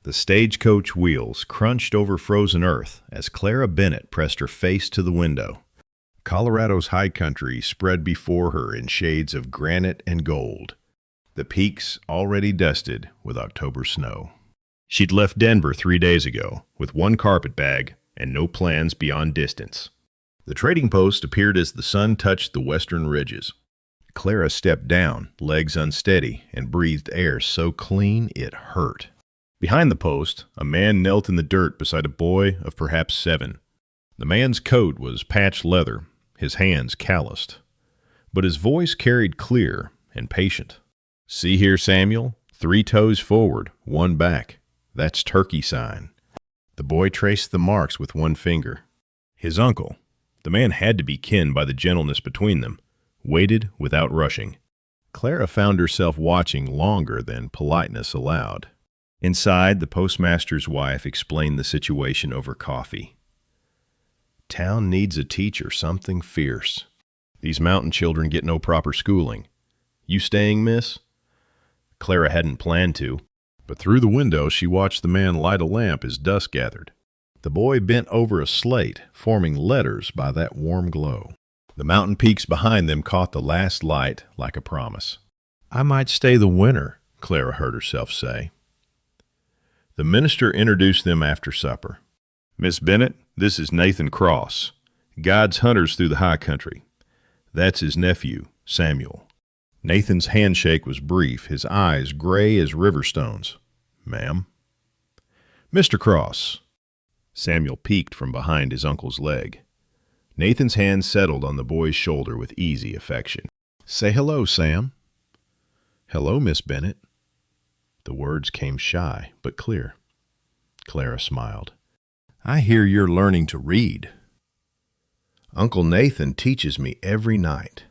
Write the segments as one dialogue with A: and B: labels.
A: The stagecoach wheels crunched over frozen earth as Clara Bennett pressed her face to the window. Colorado's high country spread before her in shades of granite and gold, the peaks already dusted with October snow. She'd left Denver 3 days ago with one carpet bag and no plans beyond distance. The trading post appeared as the sun touched the western ridges. Clara stepped down, legs unsteady, and breathed air so clean it hurt. Behind the post, a man knelt in the dirt beside a boy of perhaps 7. The man's coat was patched leather, his hands calloused, but his voice carried clear and patient. "See here, Samuel, 3 toes forward, 1 back. That's turkey sign." The boy traced the marks with 1 finger. His uncle, the man had to be kin by the gentleness between them, waited without rushing. Clara found herself watching longer than politeness allowed. Inside, the postmaster's wife explained the situation over coffee. "Town needs a teacher, something fierce. These mountain children get no proper schooling. You staying, miss?" Clara hadn't planned to, but through the window she watched the man light a lamp as dusk gathered. The boy bent over a slate, forming letters by that warm glow. The mountain peaks behind them caught the last light like a promise. "I might stay the winter," Clara heard herself say. The minister introduced them after supper. "Miss Bennett, this is Nathan Cross, guides hunters through the high country. That's his nephew, Samuel." Nathan's handshake was brief, his eyes gray as river stones. "Ma'am." "Mr. Cross." Samuel peeked from behind his uncle's leg. Nathan's hand settled on the boy's shoulder with easy affection. "Say hello, Sam." "Hello, Miss Bennett." The words came shy, but clear. Clara smiled. "I hear you're learning to read." "Uncle Nathan teaches me every night."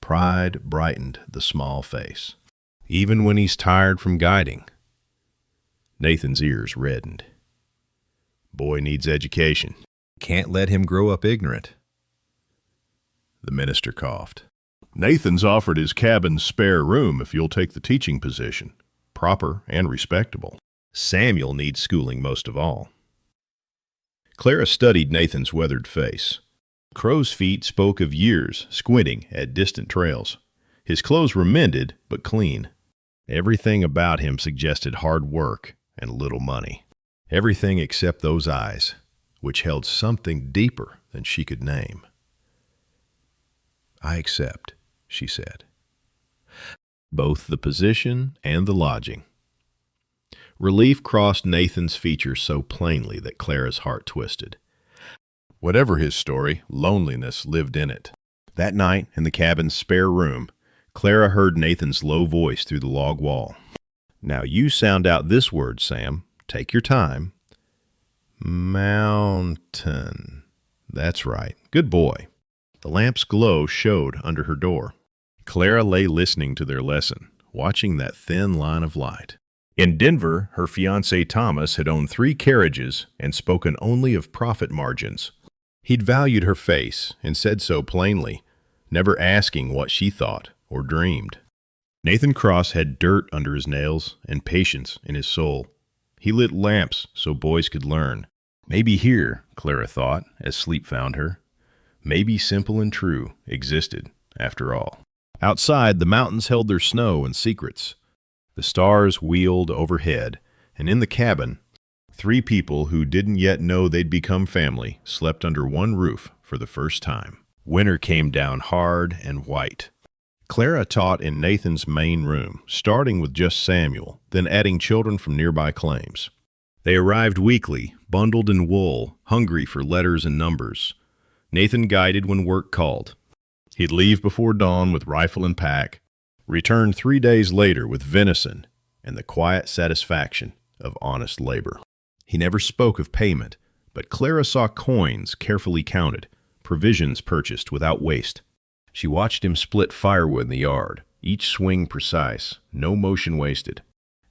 A: Pride brightened the small face. "Even when he's tired from guiding." Nathan's ears reddened. "Boy needs education. Can't let him grow up ignorant." The minister coughed. "Nathan's offered his cabin's spare room if you'll take the teaching position. Proper and respectable. Samuel needs schooling most of all." Clara studied Nathan's weathered face. Crow's feet spoke of years squinting at distant trails. His clothes were mended, but clean. Everything about him suggested hard work and little money. Everything except those eyes, which held something deeper than she could name. "I accept," she said. "Both the position and the lodging." Relief crossed Nathan's features so plainly that Clara's heart twisted. Whatever his story, loneliness lived in it. That night, in the cabin's spare room, Clara heard Nathan's low voice through the log wall. "Now you sound out this word, Sam. Take your time." "Mountain." "That's right. Good boy." The lamp's glow showed under her door. Clara lay listening to their lesson, watching that thin line of light. In Denver, her fiancé Thomas had owned 3 carriages and spoken only of profit margins. He'd valued her face and said so plainly, never asking what she thought or dreamed. Nathan Cross had dirt under his nails and patience in his soul. He lit lamps so boys could learn. Maybe here, Clara thought, as sleep found her, maybe simple and true existed after all. Outside, the mountains held their snow and secrets. The stars wheeled overhead, and in the cabin, 3 people who didn't yet know they'd become family slept under one roof for the first time. Winter came down hard and white. Clara taught in Nathan's main room, starting with just Samuel, then adding children from nearby claims. They arrived weekly, bundled in wool, hungry for letters and numbers. Nathan guided when work called. He'd leave before dawn with rifle and pack, return 3 days later with venison and the quiet satisfaction of honest labor. He never spoke of payment, but Clara saw coins carefully counted, provisions purchased without waste. She watched him split firewood in the yard, each swing precise, no motion wasted.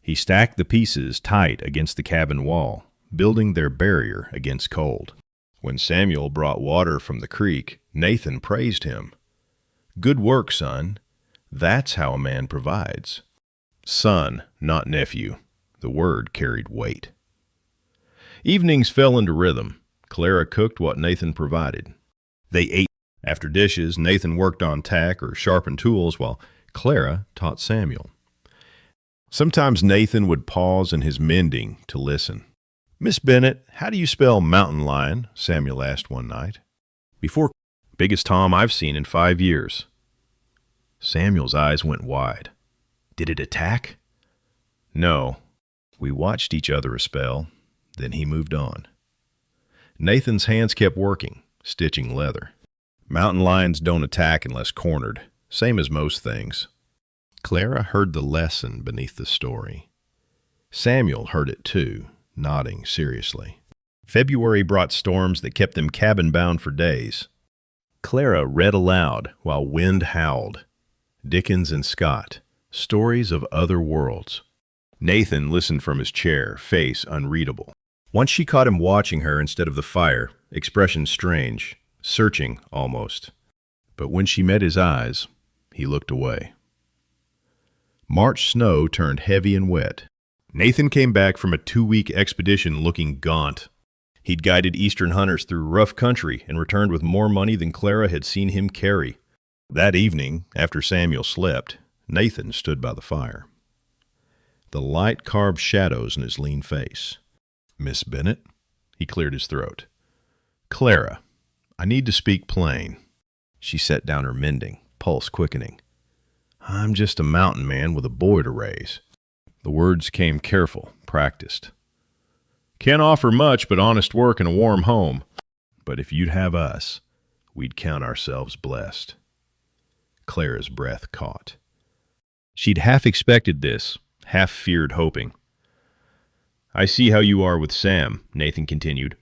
A: He stacked the pieces tight against the cabin wall, building their barrier against cold. When Samuel brought water from the creek, Nathan praised him. "Good work, son. That's how a man provides." Son, not nephew. The word carried weight. Evenings fell into rhythm. Clara cooked what Nathan provided. They ate. After dishes, Nathan worked on tack or sharpened tools while Clara taught Samuel. Sometimes Nathan would pause in his mending to listen. "Miss Bennett, how do you spell mountain lion?" Samuel asked one night. "Before, biggest Tom I've seen in 5 years." Samuel's eyes went wide. "Did it attack?" "No." We watched each other a spell, then he moved on. Nathan's hands kept working, stitching leather. "Mountain lions don't attack unless cornered, same as most things." Clara heard the lesson beneath the story. Samuel heard it too, nodding seriously. February brought storms that kept them cabin-bound for days. Clara read aloud while wind howled. Dickens and Scott, stories of other worlds. Nathan listened from his chair, face unreadable. Once she caught him watching her instead of the fire, expression strange, searching almost. But when she met his eyes, he looked away. March snow turned heavy and wet. Nathan came back from a 2-week expedition looking gaunt. He'd guided eastern hunters through rough country and returned with more money than Clara had seen him carry. That evening, after Samuel slept, Nathan stood by the fire. The light carved shadows in his lean face. "Miss Bennett?" He cleared his throat. "Clara, I need to speak plain." She set down her mending, pulse quickening. "I'm just a mountain man with a boy to raise." The words came careful, practiced. "Can't offer much but honest work and a warm home. But if you'd have us, we'd count ourselves blessed." Clara's breath caught. She'd half expected this, half feared hoping. "I see how you are with Sam," Nathan continued.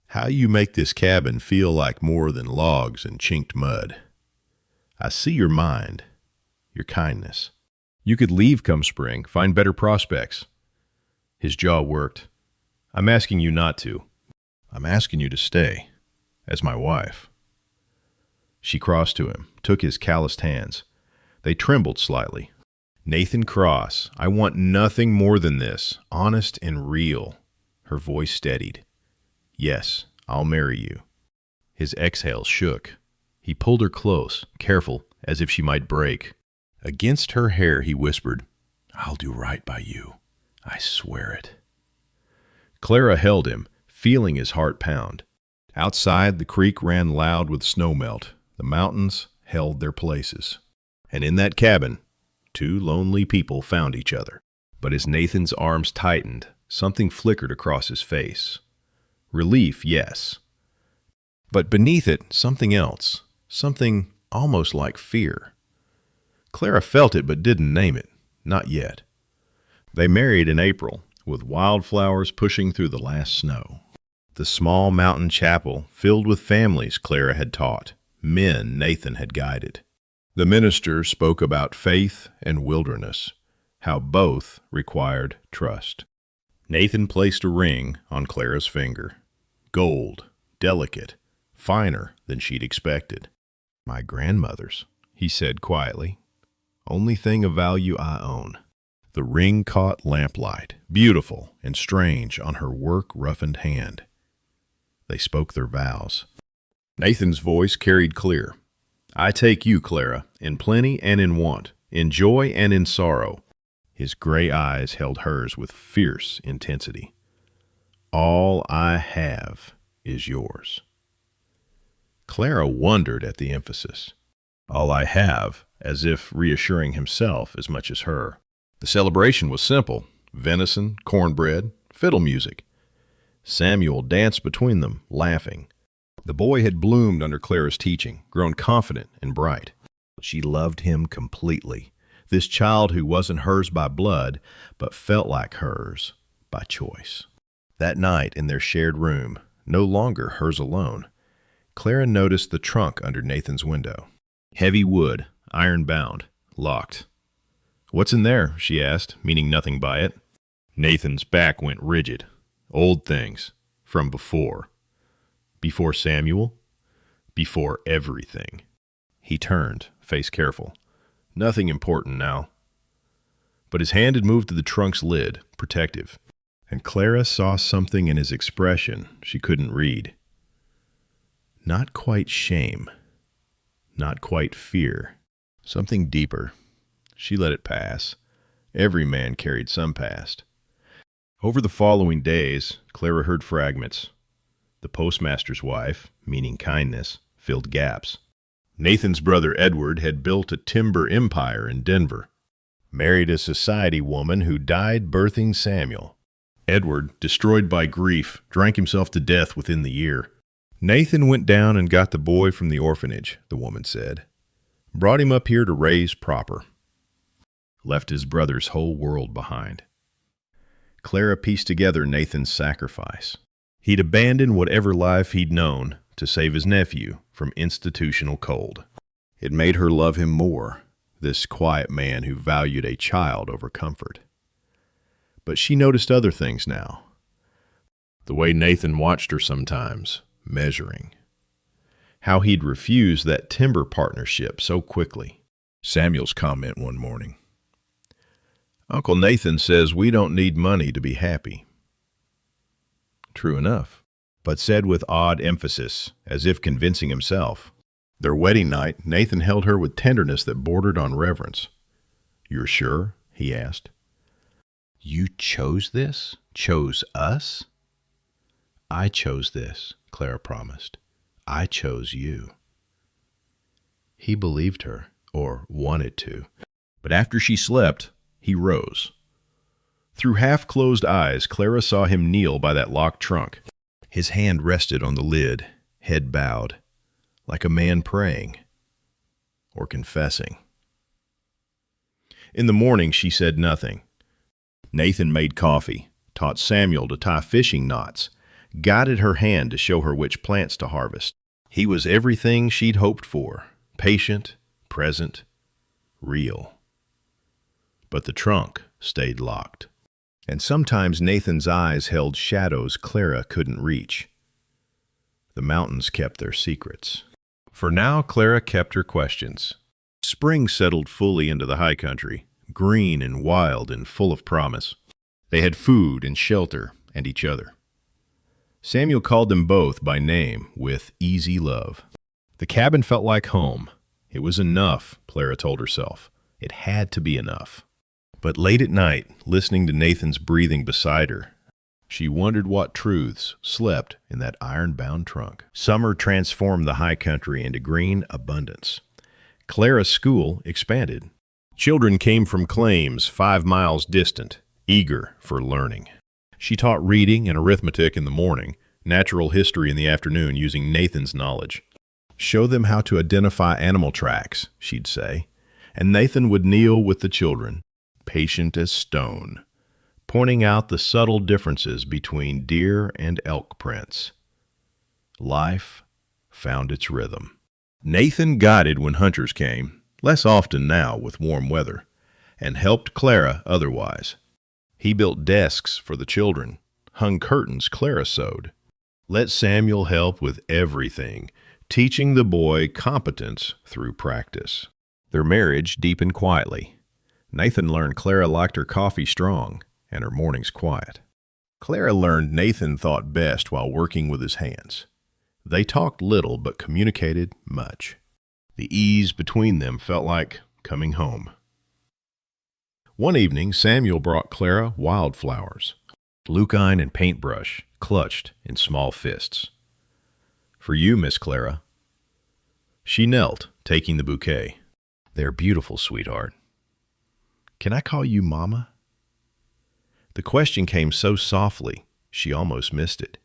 A: "How you make this cabin feel like more than logs and chinked mud. I see your mind, your kindness. You could leave come spring, find better prospects." His jaw worked. "I'm asking you not to. I'm asking you to stay, as my wife." She crossed to him, took his calloused hands. They trembled slightly. "Nathan Cross, I want nothing more than this, honest and real." Her voice steadied. "Yes, I'll marry you." His exhale shook. He pulled her close, careful, as if she might break. Against her hair he whispered, "I'll do right by you. I swear it." Clara held him, feeling his heart pound. Outside, the creek ran loud with snowmelt. The mountains held their places. And in that cabin, 2 lonely people found each other. But as Nathan's arms tightened, something flickered across his face. Relief, yes. But beneath it, something else. Something almost like fear. Clara felt it but didn't name it. Not yet. They married in April, with wildflowers pushing through the last snow. The small mountain chapel filled with families Clara had taught, men Nathan had guided. The minister spoke about faith and wilderness, how both required trust. Nathan placed a ring on Clara's finger. Gold, delicate, finer than she'd expected. "My grandmother's," he said quietly. "Only thing of value I own." The ring caught lamplight, beautiful and strange on her work-roughened hand. They spoke their vows. Nathan's voice carried clear. "I take you, Clara, in plenty and in want, in joy and in sorrow." His gray eyes held hers with fierce intensity. "All I have is yours." Clara wondered at the emphasis. "All I have," as if reassuring himself as much as her. The celebration was simple: venison, cornbread, fiddle music. Samuel danced between them, laughing. The boy had bloomed under Clara's teaching, grown confident and bright. She loved him completely, this child who wasn't hers by blood, but felt like hers by choice. That night in their shared room, no longer hers alone, Clara noticed the trunk under Nathan's window. Heavy wood, iron-bound, locked. "What's in there?" she asked, meaning nothing by it. Nathan's back went rigid. Old things, from before. Before Samuel? Before everything. He turned, face careful. "Nothing important now." but his hand had moved to the trunk's lid, protective. And Clara saw something in his expression she couldn't read. Not quite shame. Not quite fear. Something deeper. She let it pass. Every man carried some past. Over the following days, Clara heard fragments. The postmaster's wife, meaning kindness, filled gaps. Nathan's brother Edward had built a timber empire in Denver. Married a society woman who died birthing Samuel. Edward, destroyed by grief, drank himself to death within the year. Nathan went down and got the boy from the orphanage, the woman said. Brought him up here to raise proper. Left his brother's whole world behind. Clara pieced together Nathan's sacrifice. He'd abandoned whatever life he'd known to save his nephew from institutional cold. It made her love him more, this quiet man who valued a child over comfort. But she noticed other things now. The way Nathan watched her sometimes, measuring. How he'd refused that timber partnership so quickly. Samuel's comment one morning. Uncle Nathan says we don't need money to be happy. True enough, but said with odd emphasis, as if convincing himself. Their wedding night, Nathan held her with tenderness that bordered on reverence. You're sure? He asked. You chose this? Chose us? I chose this, Clara promised. I chose you. He believed her, or wanted to. But after she slept, he rose. Through half-closed eyes, Clara saw him kneel by that locked trunk. His hand rested on the lid, head bowed, like a man praying or confessing. In the morning, she said nothing. Nathan made coffee, taught Samuel to tie fishing knots, guided her hand to show her which plants to harvest. He was everything she'd hoped for, patient, present, real. But the trunk stayed locked. And sometimes Nathan's eyes held shadows Clara couldn't reach. The mountains kept their secrets. For now, Clara kept her questions. Spring settled fully into the high country, green and wild and full of promise. They had food and shelter and each other. Samuel called them both by name with easy love. The cabin felt like home. It was enough, Clara told herself. It had to be enough. But late at night, listening to Nathan's breathing beside her, she wondered what truths slept in that iron-bound trunk. Summer transformed the high country into green abundance. Clara's school expanded. Children came from claims 5 miles distant, eager for learning. She taught reading and arithmetic in the morning, natural history in the afternoon using Nathan's knowledge. Show them how to identify animal tracks, she'd say, and Nathan would kneel with the children, patient as stone, pointing out the subtle differences between deer and elk prints. Life found its rhythm. Nathan guided when hunters came, less often now with warm weather, and helped Clara otherwise. He built desks for the children, hung curtains Clara sewed. Let Samuel help with everything, teaching the boy competence through practice. Their marriage deepened quietly. Nathan learned Clara liked her coffee strong and her mornings quiet. Clara learned Nathan thought best while working with his hands. They talked little but communicated much. The ease between them felt like coming home. One evening, Samuel brought Clara wildflowers, leucine and paintbrush, clutched in small fists. For you, Miss Clara. She knelt, taking the bouquet. They're beautiful, sweetheart. Can I call you Mama? The question came so softly, she almost missed it.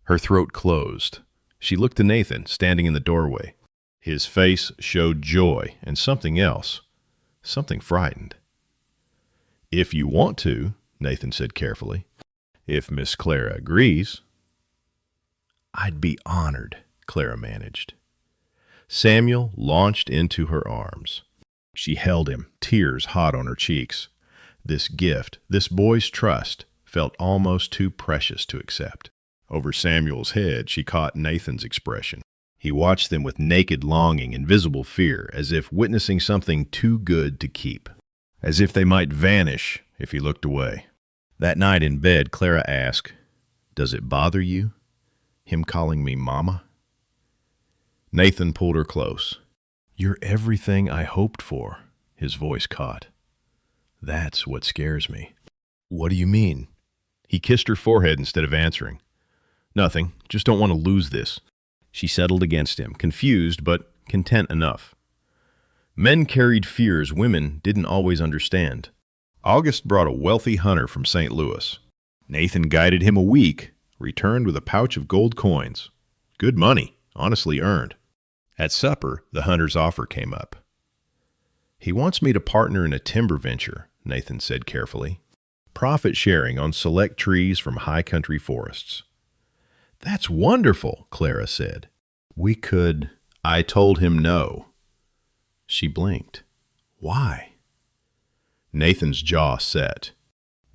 A: Her throat closed. She looked to Nathan, standing in the doorway. His face showed joy and something else, something frightened. If you want to, Nathan said carefully. If Miss Clara agrees. I'd be honored, Clara managed. Samuel launched into her arms. She held him, tears hot on her cheeks. This gift, this boy's trust, felt almost too precious to accept. Over Samuel's head, she caught Nathan's expression. He watched them with naked longing and visible fear, as if witnessing something too good to keep. as if they might vanish if he looked away. That night in bed, Clara asked, "Does it bother you, him calling me Mama?" Nathan pulled her close. "You're everything I hoped for," his voice caught. "That's what scares me." "What do you mean?" He kissed her forehead instead of answering. "Nothing. Just don't want to lose this." She settled against him, confused but content enough. Men carried fears women didn't always understand. August brought a wealthy hunter from St. Louis. Nathan guided him a week, returned with a pouch of gold coins. Good money, honestly earned. At supper, the hunter's offer came up. "He wants me to partner in a timber venture," Nathan said carefully. "Profit sharing on select trees from high country forests." "That's wonderful," Clara said. "We could—" I told him no. She blinked. "Why?" Nathan's jaw set.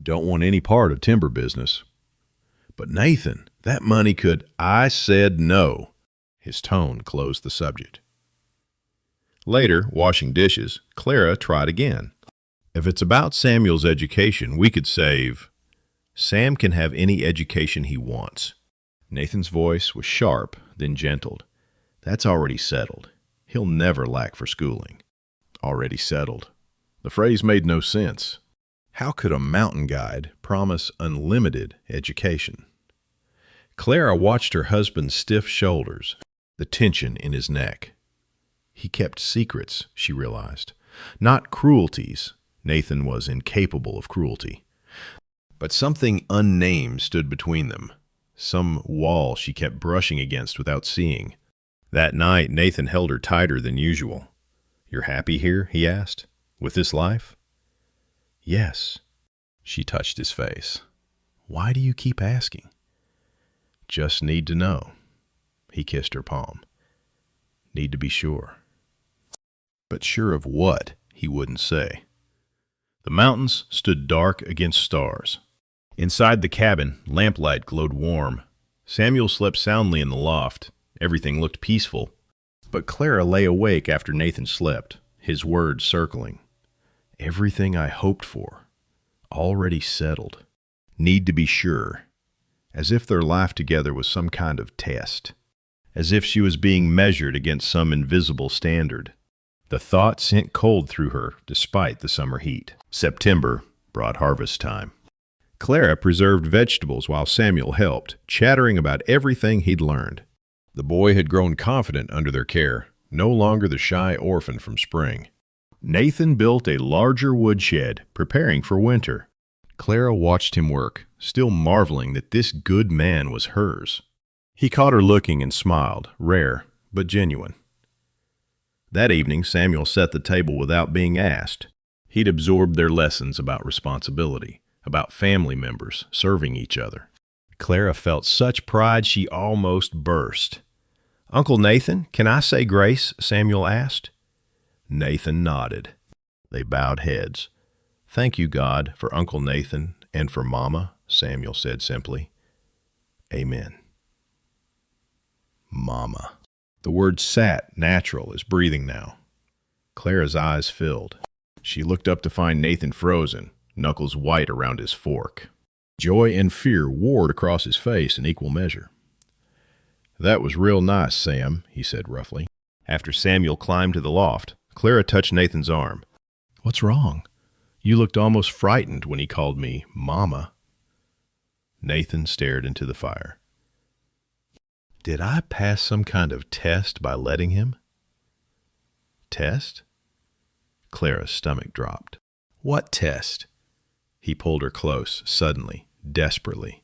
A: "Don't want any part of timber business." "But Nathan, that money could—" I said no. His tone closed the subject. Later, washing dishes, Clara tried again. "If it's about Samuel's education, we could save—" "Sam can have any education he wants." Nathan's voice was sharp, then gentled. "That's already settled. He'll never lack for schooling." Already settled. The phrase made no sense. How could a mountain guide promise unlimited education? Clara watched her husband's stiff shoulders, the tension in his neck. He kept secrets, she realized. Not cruelties. Nathan was incapable of cruelty. But something unnamed stood between them. Some wall she kept brushing against without seeing. That night, Nathan held her tighter than usual. "You're happy here?" he asked. "With this life?" "Yes." She touched his face. "Why do you keep asking?" "Just need to know." He kissed her palm. "Need to be sure." But sure of what, he wouldn't say. The mountains stood dark against stars. Inside the cabin, lamplight glowed warm. Samuel slept soundly in the loft. Everything looked peaceful. But Clara lay awake after Nathan slept, his words circling. "Everything I hoped for. Already settled. Need to be sure." As if their life together was some kind of test. As if she was being measured against some invisible standard. The thought sent cold through her, despite the summer heat. September brought harvest time. Clara preserved vegetables while Samuel helped, chattering about everything he'd learned. The boy had grown confident under their care, no longer the shy orphan from spring. Nathan built a larger woodshed, preparing for winter. Clara watched him work, still marveling that this good man was hers. He caught her looking and smiled, rare but genuine. That evening, Samuel set the table without being asked. He'd absorbed their lessons about responsibility, about family members serving each other. Clara felt such pride she almost burst. "Uncle Nathan, can I say grace?" Samuel asked. Nathan nodded. They bowed heads. "Thank you, God, for Uncle Nathan and for Mama," Samuel said simply. "Amen." Mama. The word sat natural as breathing now. Clara's eyes filled. She looked up to find Nathan frozen, knuckles white around his fork. Joy and fear warred across his face in equal measure. "That was real nice, Sam," he said roughly. After Samuel climbed to the loft, Clara touched Nathan's arm. "What's wrong? You looked almost frightened when he called me Mama." Nathan stared into the fire. "Did I pass some kind of test by letting him?" "Test?" Clara's stomach dropped. "What test?" He pulled her close, suddenly, desperately.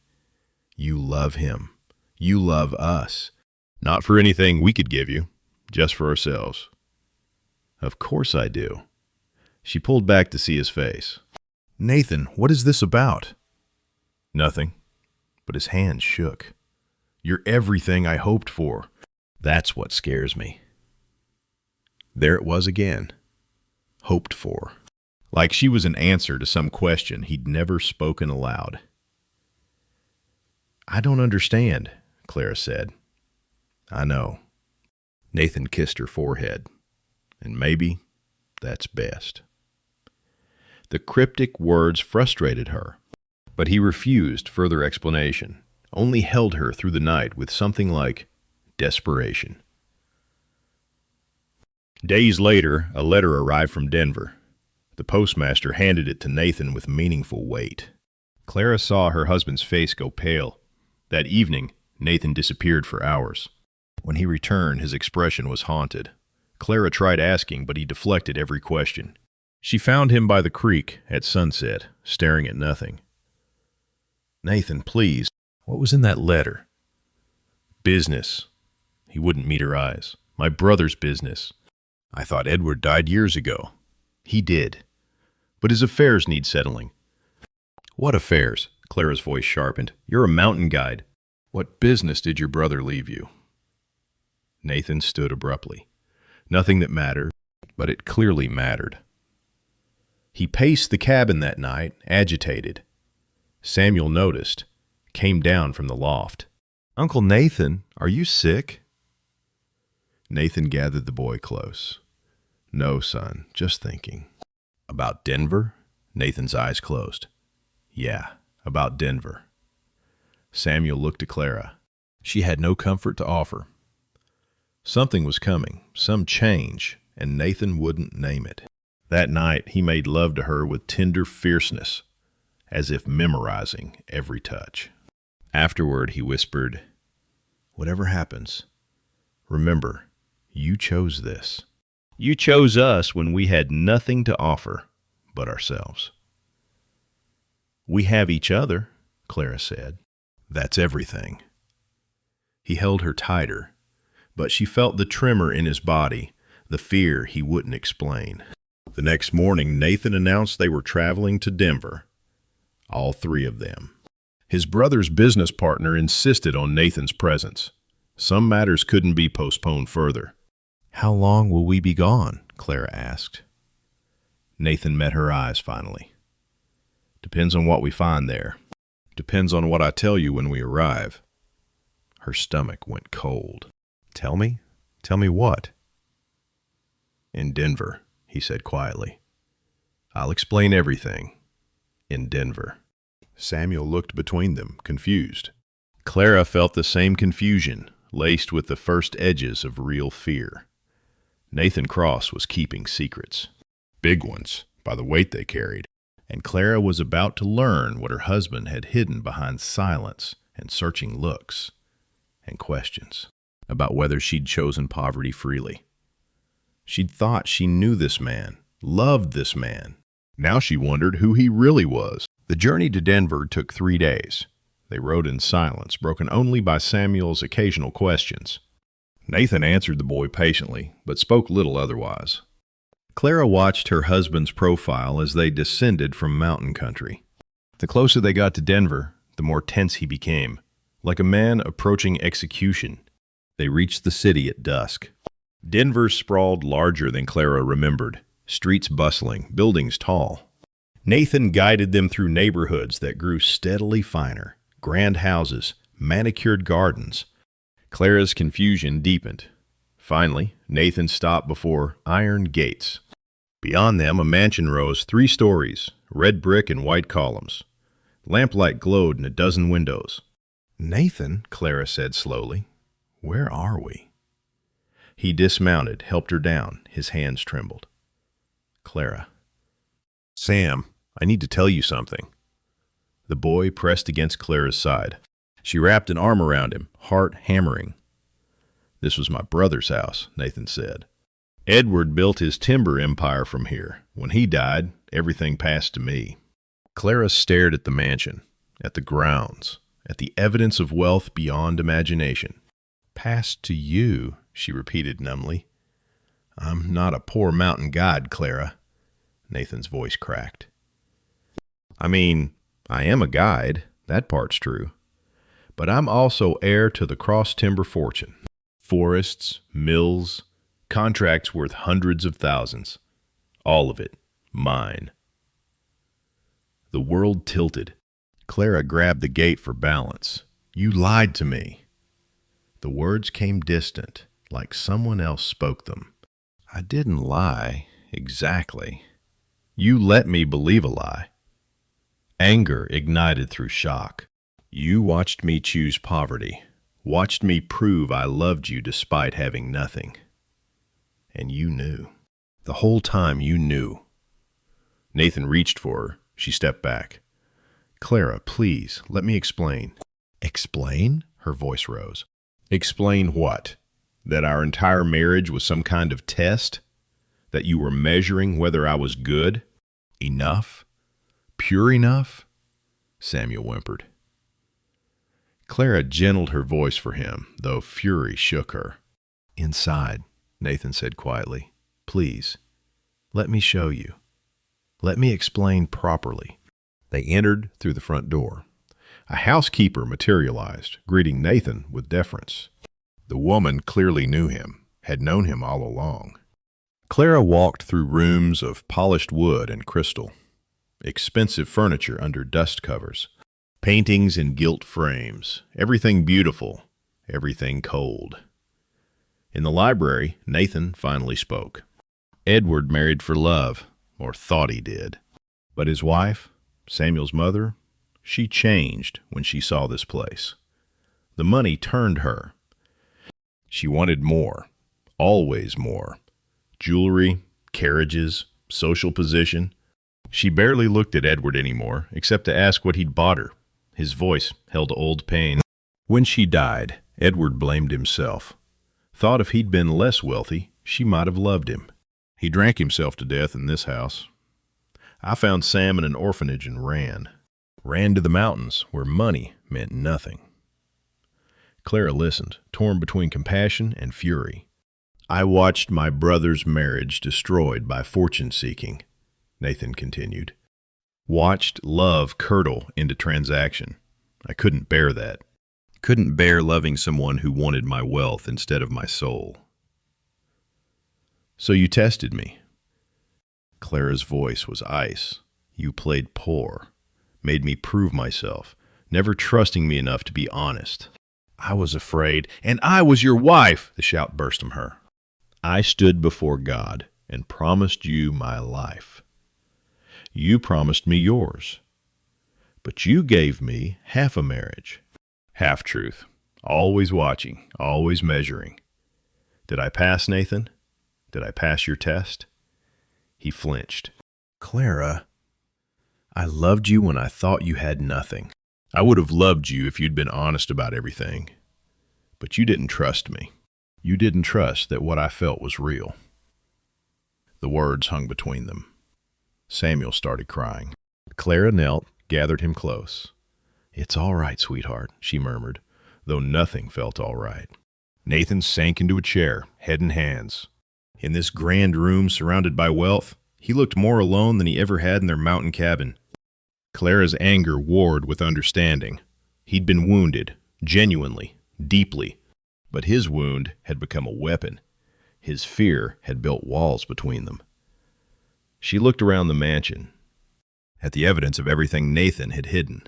A: "You love him. You love us. Not for anything we could give you, just for ourselves." "Of course I do." She pulled back to see his face. "Nathan, what is this about?" "Nothing." But his hand shook. "You're everything I hoped for. That's what scares me." There it was again. Hoped for. Like she was an answer to some question he'd never spoken aloud. "I don't understand," Clara said. "I know." Nathan kissed her forehead. "And maybe that's best." The cryptic words frustrated her, but he refused further explanation, only held her through the night with something like desperation. Days later, a letter arrived from Denver. The postmaster handed it to Nathan with meaningful weight. Clara saw her husband's face go pale. That evening, Nathan disappeared for hours. When he returned, his expression was haunted. Clara tried asking, but he deflected every question. She found him by the creek at sunset, staring at nothing. "Nathan, please, what was in that letter?" "Business." He wouldn't meet her eyes. "My brother's business. I thought Edward died years ago." "He did. But his affairs need settling." "What affairs?" Clara's voice sharpened. "You're a mountain guide. What business did your brother leave you?" Nathan stood abruptly. Nothing that mattered, but it clearly mattered. He paced the cabin that night, agitated. Samuel noticed, came down from the loft. "Uncle Nathan, are you sick?" Nathan gathered the boy close. "No, son, just thinking." "About Denver?" Nathan's eyes closed. "Yeah, about Denver." Samuel looked at Clara. She had no comfort to offer. Something was coming, some change, and Nathan wouldn't name it. That night, he made love to her with tender fierceness, as if memorizing every touch. Afterward, he whispered, "Whatever happens, remember, you chose this. You chose us when we had nothing to offer but ourselves." "We have each other," Clara said. "That's everything." He held her tighter, but she felt the tremor in his body, the fear he wouldn't explain. The next morning, Nathan announced they were traveling to Denver, all three of them. His brother's business partner insisted on Nathan's presence. Some matters couldn't be postponed further. "How long will we be gone?" Clara asked. Nathan met her eyes finally. "Depends on what we find there. Depends on what I tell you when we arrive." Her stomach went cold. "Tell me? Tell me what?" "In Denver," he said quietly. "I'll explain everything. In Denver." Samuel looked between them, confused. Clara felt the same confusion, laced with the first edges of real fear. Nathan Cross was keeping secrets. Big ones, by the weight they carried. And Clara was about to learn what her husband had hidden behind silence and searching looks and questions about whether she'd chosen poverty freely. She'd thought she knew this man, loved this man. Now she wondered who he really was. The journey to Denver took 3 days. They rode in silence, broken only by Samuel's occasional questions. Nathan answered the boy patiently, but spoke little otherwise. Clara watched her husband's profile as they descended from mountain country. The closer they got to Denver, the more tense he became, like a man approaching execution. They reached the city at dusk. Denver sprawled larger than Clara remembered, streets bustling, buildings tall. Nathan guided them through neighborhoods that grew steadily finer, grand houses, manicured gardens. Clara's confusion deepened. Finally, Nathan stopped before iron gates. Beyond them, a mansion rose 3 stories, red brick and white columns. Lamplight glowed in a dozen windows. "Nathan," Clara said slowly, "where are we?" He dismounted, helped her down. His hands trembled. "Clara." "Sam, I need to tell you something." The boy pressed against Clara's side. She wrapped an arm around him, heart hammering. "This was my brother's house," Nathan said. "Edward built his timber empire from here. When he died, everything passed to me." Clara stared at the mansion, at the grounds, at the evidence of wealth beyond imagination. "Passed to you," she repeated numbly. "I'm not a poor mountain guide, Clara." Nathan's voice cracked. "I mean, I am a guide, that part's true. But I'm also heir to the cross timber fortune. Forests, mills, contracts worth hundreds of thousands. All of it, mine." The world tilted. Clara grabbed the gate for balance. "You lied to me." The words came distant, like someone else spoke them. "I didn't lie, exactly." You let me believe a lie. Anger ignited through shock. You watched me choose poverty, watched me prove I loved you despite having nothing. And you knew. The whole time you knew. Nathan reached for her. She stepped back. Clara, please, let me explain. Explain? Her voice rose. Explain what? That our entire marriage was some kind of test? That you were measuring whether I was good? Enough? Pure enough? Samuel whimpered. Clara gentled her voice for him, though fury shook her. Inside, Nathan said quietly. Please, let me show you. Let me explain properly. They entered through the front door. A housekeeper materialized, greeting Nathan with deference. The woman clearly knew him, had known him all along. Clara walked through rooms of polished wood and crystal, expensive furniture under dust covers, paintings in gilt frames, everything beautiful, everything cold. In the library, Nathan finally spoke. Edward married for love, or thought he did. But his wife, Samuel's mother, she changed when she saw this place. The money turned her. She wanted more, always more. Jewelry, carriages, social position. She barely looked at Edward anymore, except to ask what he'd bought her. His voice held old pain. When she died, Edward blamed himself. Thought if he'd been less wealthy, she might have loved him. He drank himself to death in this house. I found Sam in an orphanage and ran. Ran to the mountains, where money meant nothing. Clara listened, torn between compassion and fury. I watched my brother's marriage destroyed by fortune-seeking, Nathan continued. Watched love curdle into transaction. I couldn't bear that. Couldn't bear loving someone who wanted my wealth instead of my soul. So you tested me. Clara's voice was ice. You played poor. Made me prove myself, never trusting me enough to be honest. I was afraid, and I was your wife, the shout burst from her. I stood before God and promised you my life. You promised me yours. But you gave me half a marriage. Half-truth. Always watching, always measuring. Did I pass, Nathan? Did I pass your test? He flinched. Clara, I loved you when I thought you had nothing. I would have loved you if you'd been honest about everything. But you didn't trust me. You didn't trust that what I felt was real. The words hung between them. Samuel started crying. Clara knelt, gathered him close. It's all right, sweetheart, she murmured, though nothing felt all right. Nathan sank into a chair, head in hands. In this grand room surrounded by wealth, he looked more alone than he ever had in their mountain cabin. Clara's anger warred with understanding. He'd been wounded, genuinely, deeply. But his wound had become a weapon. His fear had built walls between them. She looked around the mansion, at the evidence of everything Nathan had hidden,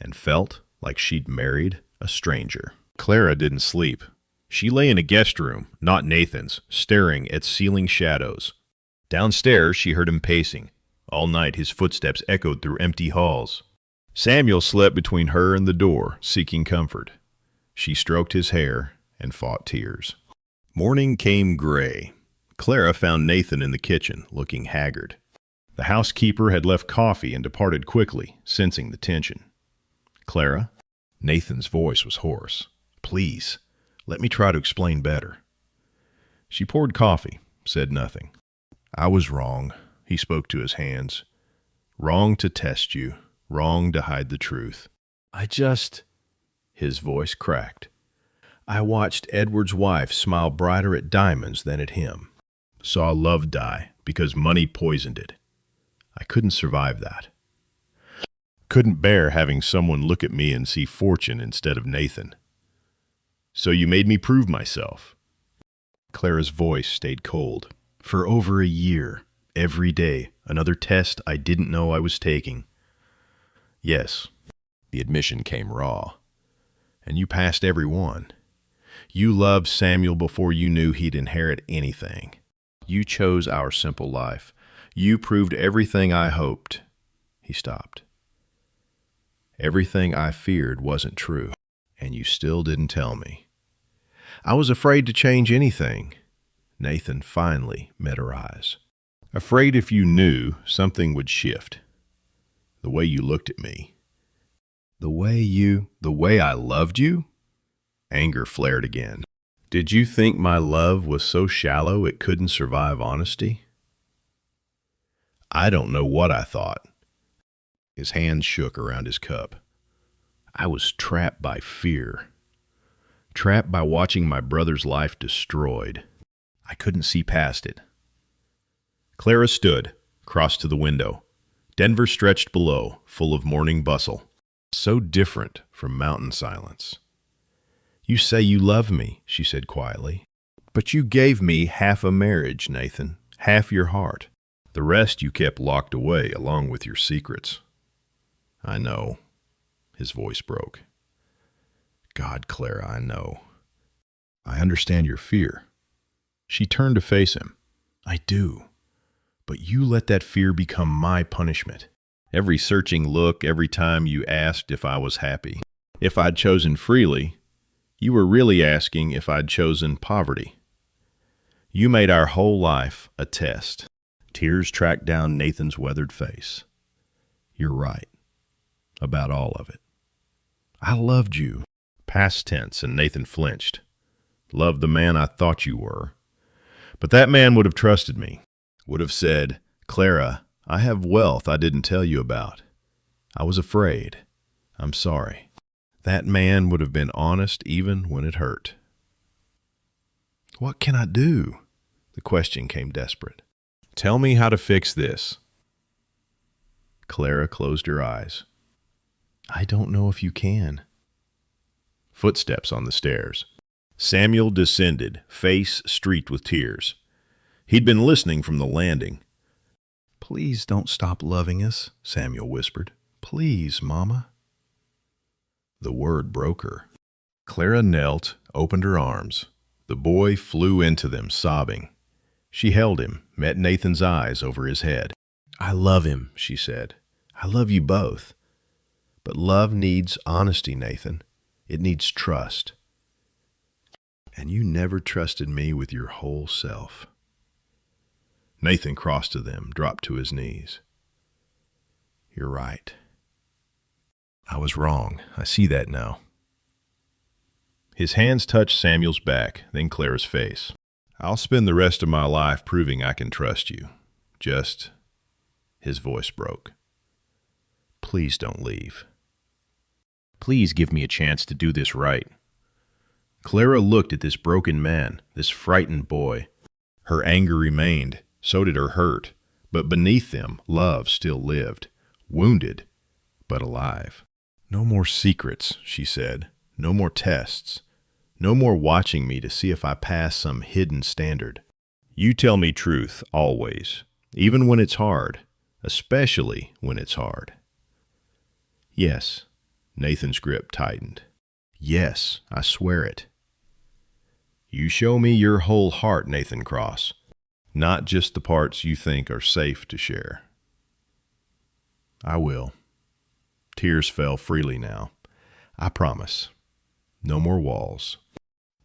A: and felt like she'd married a stranger. Clara didn't sleep. She lay in a guest room, not Nathan's, staring at ceiling shadows. Downstairs, she heard him pacing. All night, his footsteps echoed through empty halls. Samuel slept between her and the door, seeking comfort. She stroked his hair and fought tears. Morning came gray. Clara found Nathan in the kitchen, looking haggard. The housekeeper had left coffee and departed quickly, sensing the tension. Clara? Nathan's voice was hoarse. Please, let me try to explain better. She poured coffee, said nothing. I was wrong, he spoke to his hands. Wrong to test you, wrong to hide the truth. His voice cracked. I watched Edward's wife smile brighter at diamonds than at him. Saw love die because money poisoned it. I couldn't survive that. Couldn't bear having someone look at me and see fortune instead of Nathan. So you made me prove myself. Clara's voice stayed cold. For over a year, every day, another test I didn't know I was taking. Yes, the admission came raw. And you passed every one. You loved Samuel before you knew he'd inherit anything. You chose our simple life. You proved everything I hoped. He stopped. Everything I feared wasn't true, and you still didn't tell me. I was afraid to change anything. Nathan finally met her eyes. Afraid if you knew, something would shift. The way you looked at me. The way I loved you? Anger flared again. Did you think my love was so shallow it couldn't survive honesty? I don't know what I thought. His hands shook around his cup. I was trapped by fear. Trapped by watching my brother's life destroyed. I couldn't see past it. Clara stood, crossed to the window. Denver stretched below, full of morning bustle. So different from mountain silence. You say you love me, she said quietly. But you gave me half a marriage, Nathan. Half your heart. The rest you kept locked away along with your secrets. I know. His voice broke. God, Clara, I know. I understand your fear. She turned to face him. I do. But you let that fear become my punishment. Every searching look, every time you asked if I was happy. If I'd chosen freely, you were really asking if I'd chosen poverty. You made our whole life a test. Tears tracked down Nathan's weathered face. You're right. About all of it. I loved you. Past tense, and Nathan flinched. Loved the man I thought you were. But that man would have trusted me. Would have said, Clara, I have wealth I didn't tell you about. I was afraid. I'm sorry. That man would have been honest even when it hurt. What can I do? The question came desperate. Tell me how to fix this. Clara closed her eyes. I don't know if you can. Footsteps on the stairs. Samuel descended, face streaked with tears. He'd been listening from the landing. Please don't stop loving us, Samuel whispered. Please, Mama. The word broke her. Clara knelt, opened her arms. The boy flew into them, sobbing. She held him, met Nathan's eyes over his head. I love him, she said. I love you both. But love needs honesty, Nathan. It needs trust. And you never trusted me with your whole self. Nathan crossed to them, dropped to his knees. You're right. I was wrong. I see that now. His hands touched Samuel's back, then Clara's face. I'll spend the rest of my life proving I can trust you. Just... His voice broke. Please don't leave. Please give me a chance to do this right. Clara looked at this broken man, this frightened boy. Her anger remained, so did her hurt, but beneath them, love still lived, wounded, but alive. No more secrets, she said. No more tests. No more watching me to see if I pass some hidden standard. You tell me truth, always, even when it's hard, especially when it's hard. Yes, Nathan's grip tightened. Yes, I swear it. You show me your whole heart, Nathan Cross, not just the parts you think are safe to share. I will. Tears fell freely now. I promise. No more walls.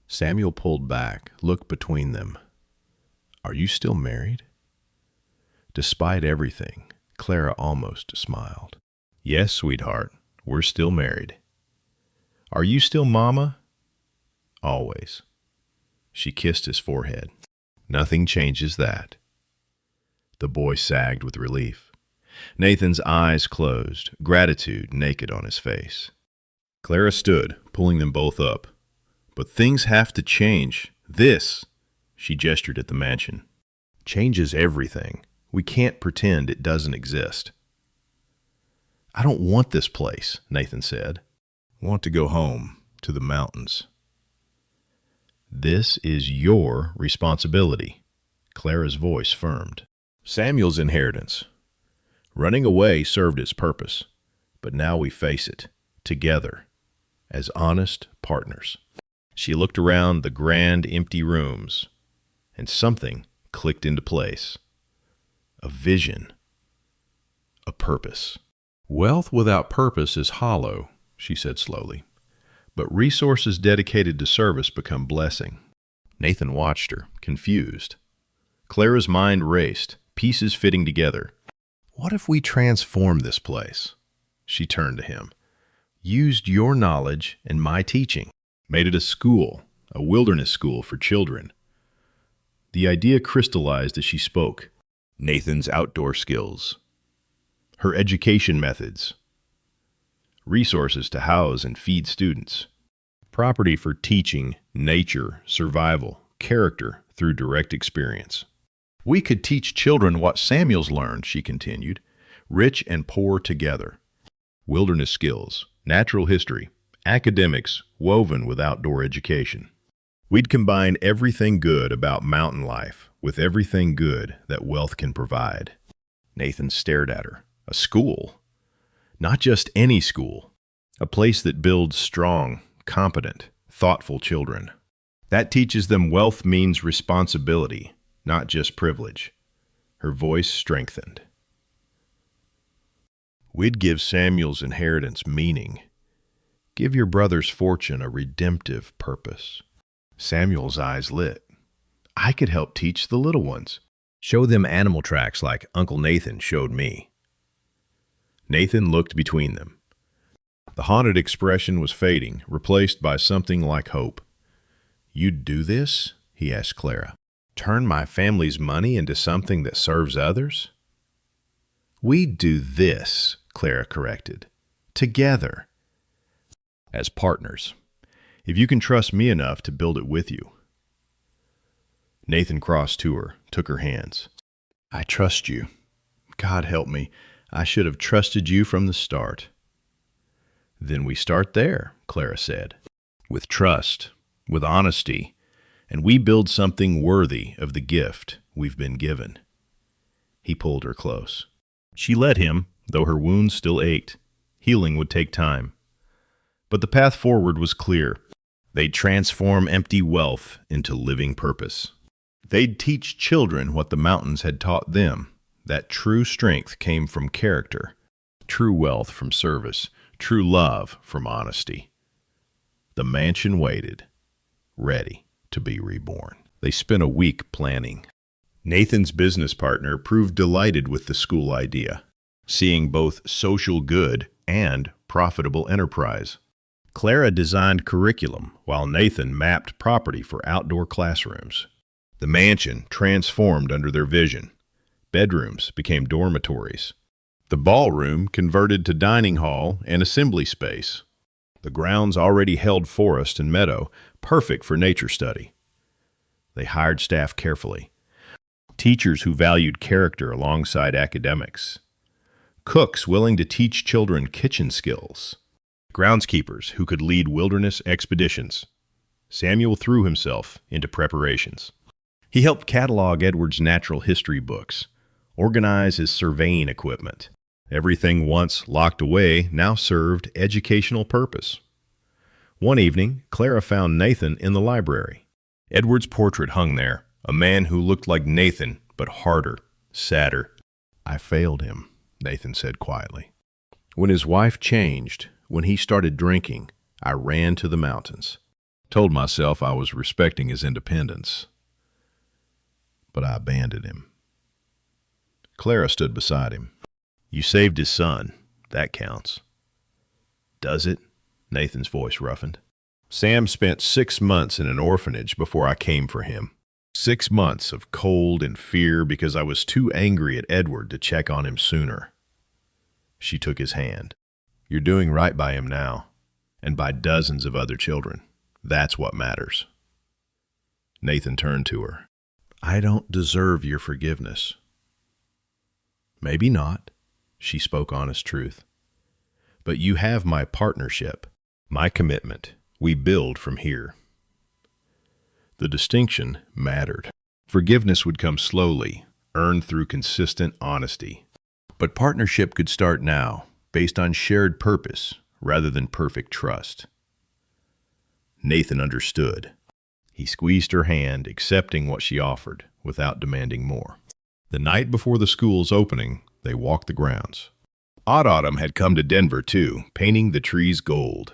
A: Samuel pulled back, looked between them. Are you still married? Despite everything, Clara almost smiled. Yes, sweetheart, we're still married. Are you still Mama? Always. She kissed his forehead. Nothing changes that. The boy sagged with relief. Nathan's eyes closed, gratitude naked on his face. Clara stood, pulling them both up. But things have to change. This, she gestured at the mansion, changes everything. We can't pretend it doesn't exist. I don't want this place, Nathan said. I want to go home, to the mountains. This is your responsibility, Clara's voice firmed. Samuel's inheritance. Running away served its purpose, but now we face it, together, as honest partners. She looked around the grand, empty rooms, and something clicked into place. a vision, a purpose.
B: Wealth without purpose is hollow, she said slowly. But resources dedicated to service become blessing.
A: Nathan watched her, confused. Clara's mind raced, pieces fitting together. What if we transformed this place? She turned to him. Used your knowledge and my teaching. Made it a school, a wilderness school for children. The idea crystallized as she spoke. Nathan's outdoor skills. Her education methods. Resources to house and feed students. Property for teaching, nature, survival, character through direct experience. We could teach children what Samuel's learned, she continued, rich and poor together. Wilderness skills, natural history, academics woven with outdoor education. We'd combine everything good about mountain life with everything good that wealth can provide. Nathan stared at her. A school? Not just any school. A place that builds strong, competent, thoughtful children. That teaches them wealth means responsibility, not just privilege. Her voice strengthened. We'd give Samuel's inheritance meaning. Give your brother's fortune a redemptive purpose. Samuel's eyes lit. I could help teach the little ones. Show them animal tracks like Uncle Nathan showed me. Nathan looked between them. The haunted expression was fading, replaced by something like hope. You'd do this? He asked Clara. Turn my family's money into something that serves others? We'd do this, Clara corrected. Together. As partners. If you can trust me enough to build it with you. Nathan crossed to her, took her hands. I trust you. God help me. I should have trusted you from the start. Then we start there, Clara said. With trust, with honesty, and we build something worthy of the gift we've been given. He pulled her close. She let him, though her wounds still ached. Healing would take time. But the path forward was clear. They'd transform empty wealth into living purpose. They'd teach children what the mountains had taught them, that true strength came from character, true wealth from service, true love from honesty. The mansion waited, ready to be reborn. They spent a week planning. Nathan's business partner proved delighted with the school idea, seeing both social good and profitable enterprise. Clara designed curriculum, while Nathan mapped property for outdoor classrooms. The mansion transformed under their vision. Bedrooms became dormitories. The ballroom converted to dining hall and assembly space. The grounds already held forest and meadow, perfect for nature study. They hired staff carefully. Teachers who valued character alongside academics. Cooks willing to teach children kitchen skills. Groundskeepers who could lead wilderness expeditions. Samuel threw himself into preparations. He helped catalog Edward's natural history books, organize his surveying equipment. Everything once locked away now served educational purpose. One evening, Clara found Nathan in the library. Edward's portrait hung there, a man who looked like Nathan, but harder, sadder. I failed him, Nathan said quietly. When his wife changed, when he started drinking, I ran to the mountains. Told myself I was respecting his independence. But I abandoned him. Clara stood beside him. You saved his son. That counts. Does it? Nathan's voice roughened. Sam spent 6 months in an orphanage before I came for him. 6 months of cold and fear because I was too angry at Edward to check on him sooner. She took his hand. You're doing right by him now, and by dozens of other children. That's what matters. Nathan turned to her. I don't deserve your forgiveness. Maybe not, she spoke honest truth. But you have my partnership, my commitment. We build from here. The distinction mattered. Forgiveness would come slowly, earned through consistent honesty. But partnership could start now, based on shared purpose rather than perfect trust. Nathan understood. He squeezed her hand, accepting what she offered without demanding more.
B: The night before the school's opening, they walked the grounds. Odd Autumn had come to Denver, too, painting the trees gold.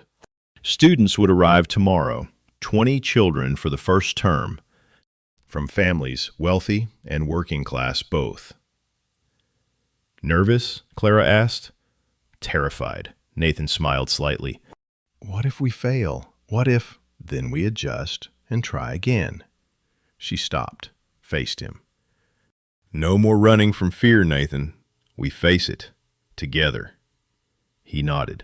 B: Students would arrive tomorrow, 20 children for the first term, from families wealthy and working class both. Nervous? Clara asked. Terrified. Nathan smiled slightly. What if we fail? What if... Then we adjust and try again. She stopped, faced him. No more running from fear, Nathan. We face it. Together. He nodded.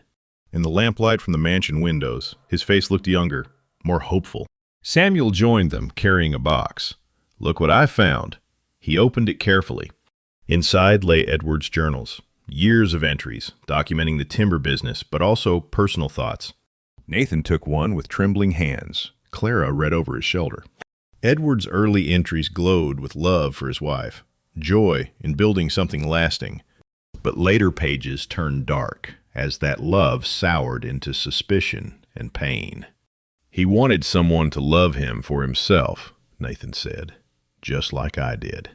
B: In the lamplight from the mansion windows, his face looked younger, more hopeful. Samuel joined them, carrying a box. Look what I found. He opened it carefully. Inside lay Edward's journals, years of entries, documenting the timber business, but also personal thoughts. Nathan took one with trembling hands. Clara read over his shoulder. Edward's early entries glowed with love for his wife, joy in building something lasting. But later pages turned dark as that love soured into suspicion and pain. He wanted someone to love him for himself, Nathan said, just like I did.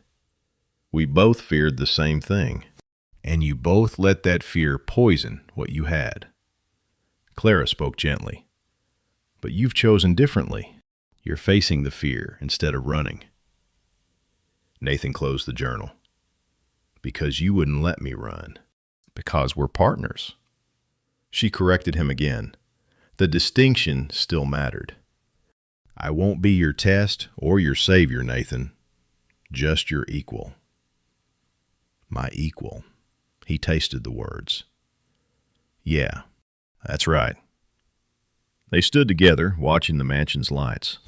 B: We both feared the same thing, and you both let that fear poison what you had. Clara spoke gently. But you've chosen differently. You're facing the fear instead of running. Nathan closed the journal. Because you wouldn't let me run. Because we're partners. She corrected him again. The distinction still mattered. I won't be your test or your savior, Nathan. Just your equal. My equal. He tasted the words. Yeah. That's right. They stood together, watching the mansion's lights.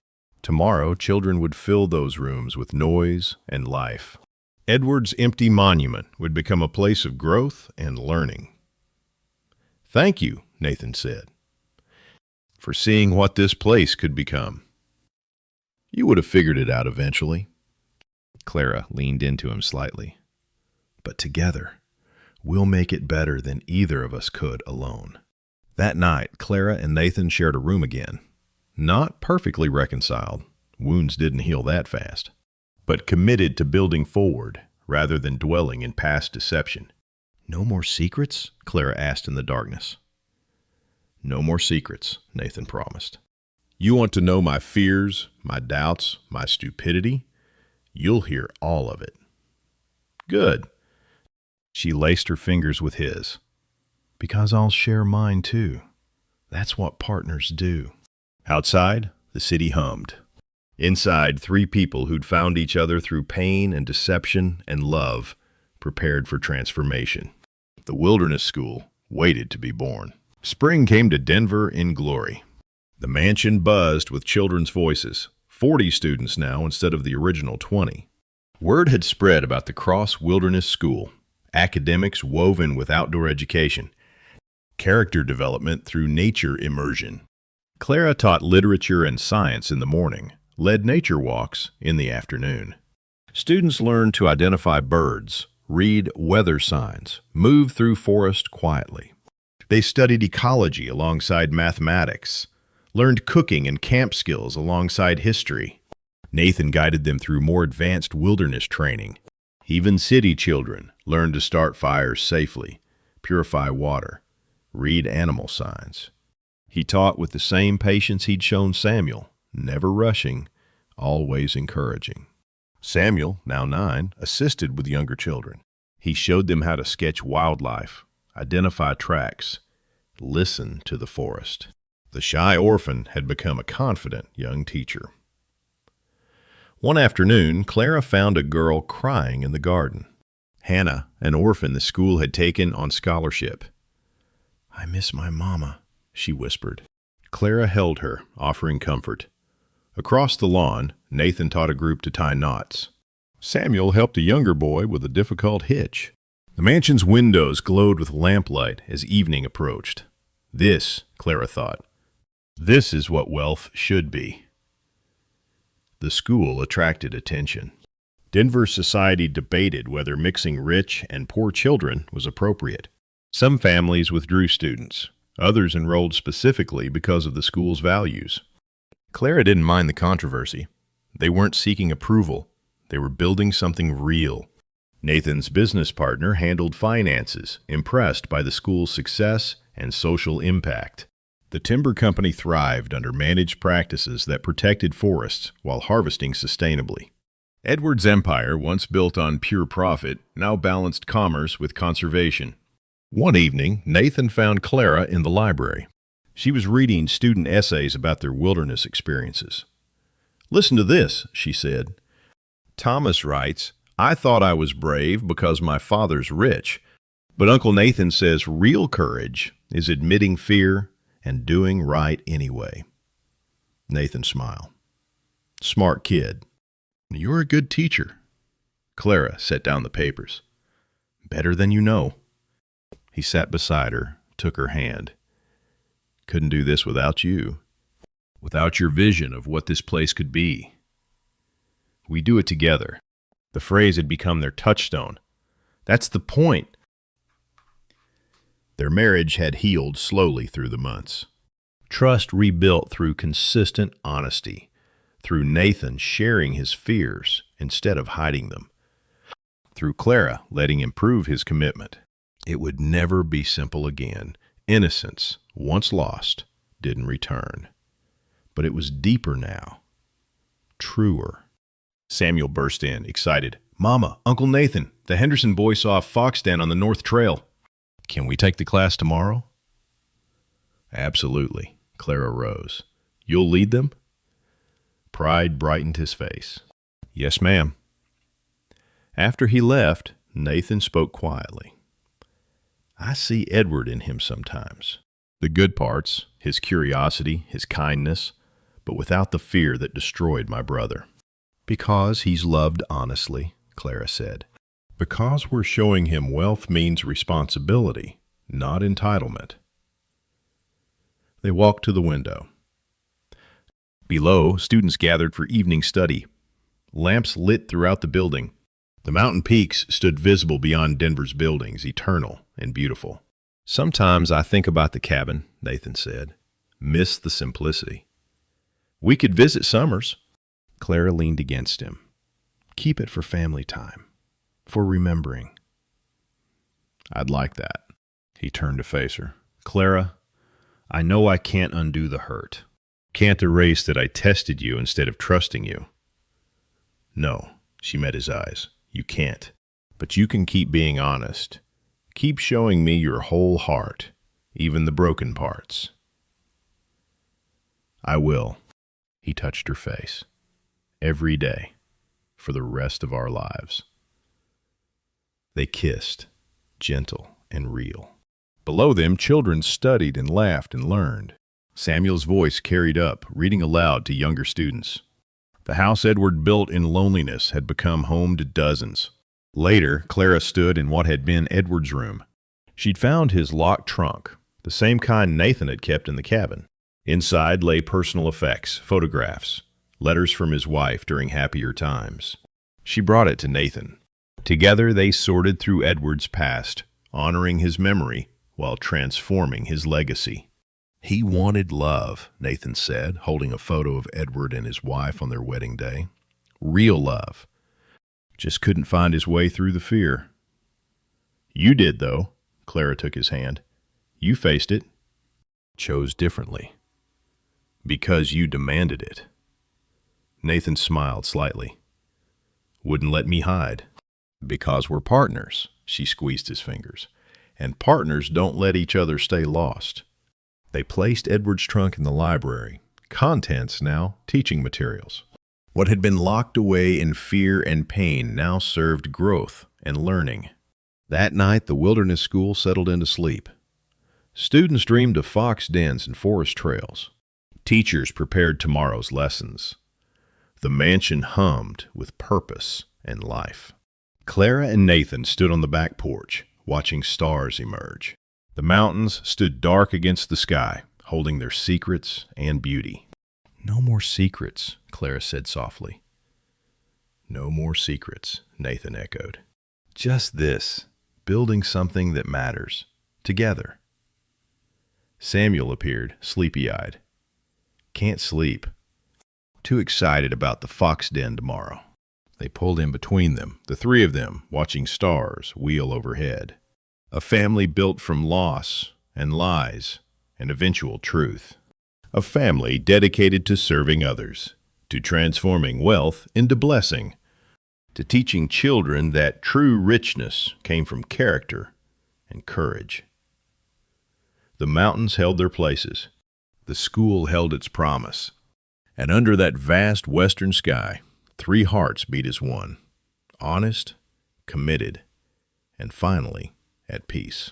B: Tomorrow, children would fill those rooms with noise and life. Edward's empty monument would become a place of growth and learning. Thank you, Nathan said, for seeing what this place could become. You would have figured it out eventually. Clara leaned into him slightly. But together, we'll make it better than either of us could alone. That night, Clara and Nathan shared a room again. Not perfectly reconciled. Wounds didn't heal that fast. But committed to building forward rather than dwelling in past deception. No more secrets? Clara asked in the darkness. No more secrets, Nathan promised. You want to know my fears, my doubts, my stupidity? You'll hear all of it. Good. She laced her fingers with his. Because I'll share mine too. That's what partners do. Outside, the city hummed. Inside, 3 people who'd found each other through pain and deception and love prepared for transformation. The wilderness school waited to be born. Spring came to Denver in glory. The mansion buzzed with children's voices, 40 students now instead of the original 20. Word had spread about the Cross Wilderness School, academics woven with outdoor education, character development through nature immersion. Clara taught literature and science in the morning, led nature walks in the afternoon. Students learned to identify birds, read weather signs, move through forest quietly. They studied ecology alongside mathematics, learned cooking and camp skills alongside history. Nathan guided them through more advanced wilderness training. Even city children learned to start fires safely, purify water, read animal signs. He taught with the same patience he'd shown Samuel, never rushing, always encouraging. Samuel, now 9, assisted with younger children. He showed them how to sketch wildlife, identify tracks, listen to the forest. The shy orphan had become a confident young teacher. One afternoon, Clara found a girl crying in the garden. Hannah, an orphan the school had taken on scholarship. I miss my mama, she whispered. Clara held her, offering comfort. Across the lawn, Nathan taught a group to tie knots. Samuel helped a younger boy with a difficult hitch. The mansion's windows glowed with lamplight as evening approached. This, Clara thought, this is what wealth should be. The school attracted attention. Denver society debated whether mixing rich and poor children was appropriate. Some families withdrew students. Others enrolled specifically because of the school's values. Clara didn't mind the controversy. They weren't seeking approval. They were building something real. Nathan's business partner handled finances, impressed by the school's success and social impact. The timber company thrived under managed practices that protected forests while harvesting sustainably. Edward's empire, once built on pure profit, now balanced commerce with conservation. One evening, Nathan found Clara in the library. She was reading student essays about their wilderness experiences. "Listen to this," she said. "Thomas writes, 'I thought I was brave because my father's rich, but Uncle Nathan says real courage is admitting fear and doing right anyway.'" Nathan smiled. "Smart kid." "You're a good teacher." Clara set down the papers. "Better than you know." He sat beside her, took her hand. "Couldn't do this without you. Without your vision of what this place could be. We do it together." The phrase had become their touchstone. That's the point. Their marriage had healed slowly through the months. Trust rebuilt through consistent honesty, through Nathan sharing his fears instead of hiding them, through Clara letting him prove his commitment. It would never be simple again. Innocence, once lost, didn't return. But it was deeper now, truer. Samuel burst in, excited. "Mama, Uncle Nathan, the Henderson boys saw a fox den on the North Trail. Can we take the class tomorrow?" "Absolutely." Clara rose. "You'll lead them?" Pride brightened his face. "Yes, ma'am." After he left, Nathan spoke quietly. "I see Edward in him sometimes. The good parts, his curiosity, his kindness, but without the fear that destroyed my brother." "Because he's loved honestly," Clara said. "Because we're showing him wealth means responsibility, not entitlement." They walked to the window. Below, students gathered for evening study. Lamps lit throughout the building. The mountain peaks stood visible beyond Denver's buildings, eternal and beautiful. "Sometimes I think about the cabin," Nathan said. "Miss the simplicity." "We could visit summers." Clara leaned against him. "Keep it for family time, for remembering." "I'd like that." He turned to face her. "Clara, I know I can't undo the hurt. Can't erase that I tested you instead of trusting you." "No," she met his eyes. "You can't. But you can keep being honest. Keep showing me your whole heart, even the broken parts." "I will." He touched her face. "Every day, for the rest of our lives." They kissed, gentle and real. Below them, children studied and laughed and learned. Samuel's voice carried up, reading aloud to younger students. The house Edward built in loneliness had become home to dozens. Later, Clara stood in what had been Edward's room. She'd found his locked trunk, the same kind Nathan had kept in the cabin. Inside lay personal effects, photographs, letters from his wife during happier times. She brought it to Nathan. Together they sorted through Edward's past, honoring his memory while transforming his legacy. "He wanted love," Nathan said, holding a photo of Edward and his wife on their wedding day. "Real love. Just couldn't find his way through the fear." "You did, though." Clara took his hand. "You faced it. Chose differently. Because you demanded it." Nathan smiled slightly. "Wouldn't let me hide." "Because we're partners." She squeezed his fingers. "And partners don't let each other stay lost." They placed Edward's trunk in the library. Contents now, teaching materials. What had been locked away in fear and pain now served growth and learning. That night, the wilderness school settled into sleep. Students dreamed of fox dens and forest trails. Teachers prepared tomorrow's lessons. The mansion hummed with purpose and life. Clara and Nathan stood on the back porch, watching stars emerge. The mountains stood dark against the sky, holding their secrets and beauty. "No more secrets," Clara said softly. "No more secrets," Nathan echoed. "Just this, building something that matters, together." Samuel appeared, sleepy-eyed. "Can't sleep. Too excited about the fox den tomorrow." They pulled in between them, the three of them, watching stars wheel overhead. A family built from loss and lies and eventual truth. A family dedicated to serving others, to transforming wealth into blessing, to teaching children that true richness came from character and courage. The mountains held their places. The school held its promise. And under that vast western sky, 3 hearts beat as one, honest, committed, and finally at peace.